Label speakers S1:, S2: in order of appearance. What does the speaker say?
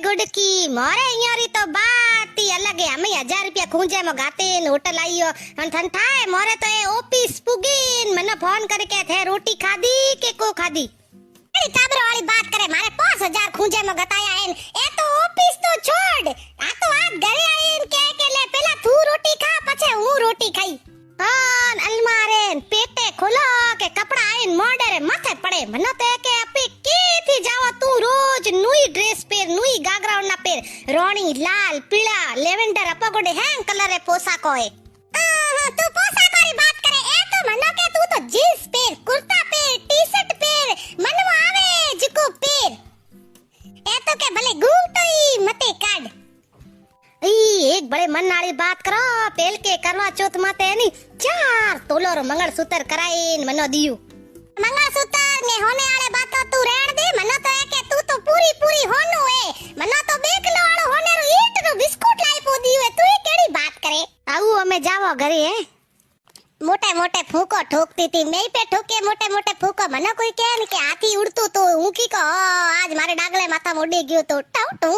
S1: गुडकी मोरे यारी तो बात ही अलग है। हमें 1000 रुपया खूंजे में गाते न होटल आईयो अन थन थाए मोरे तो ए ऑफिस पुगीन मने फोन करके थे रोटी खादी के को खादी एडी ताबरो वाली बात करे मारे 5000 खूंजे में गताया है ए तो ऑफिस तो छोड़ आ तो आ घरे आईन के ले पहला तू रोटी खा पछे हूं रोटी खाई हां अलमारे पेटे खोलो के कपड़ा आईन मोडरे माथे पड़े मने तो के अपी की थी जावा तू रोज नुई ड्रेस पेर नुई गागरा ना पेर रोणी लाल पीला लेवेंडर अपगोडे हैं कलर रे पोशाक होए तू पोशाक री बात करे ए तो मनो के तू तो जींस पेर कुर्ता पेर टी-शर्ट पेर मनवा आवे जको पेर ए तो के भले घूमटोई मते काड ई एक बड़े मन वाली बात करो पेल के करवा चौथ माते नी 4 तोलो रो मंगलसूत्र कराईन मनो दियु मंगलसूत्र ने होने वाले बात तू रेण दे मनो तो के तू तो पूरी पूरी होनु है मनो तो बेकलो वालो होने रो ईट रो बिस्कुट लाई पो दियो है तू केड़ी बात करे आऊ हमें जावो घरे है मोटे मोटे फूको ठोकती थी मैं पे ठोके मोटे मोटे फूको मनो कोई के के हाथी उड़तू तो हूं की को आज मारे डागले माथा मोडी गयो तो टाउ टू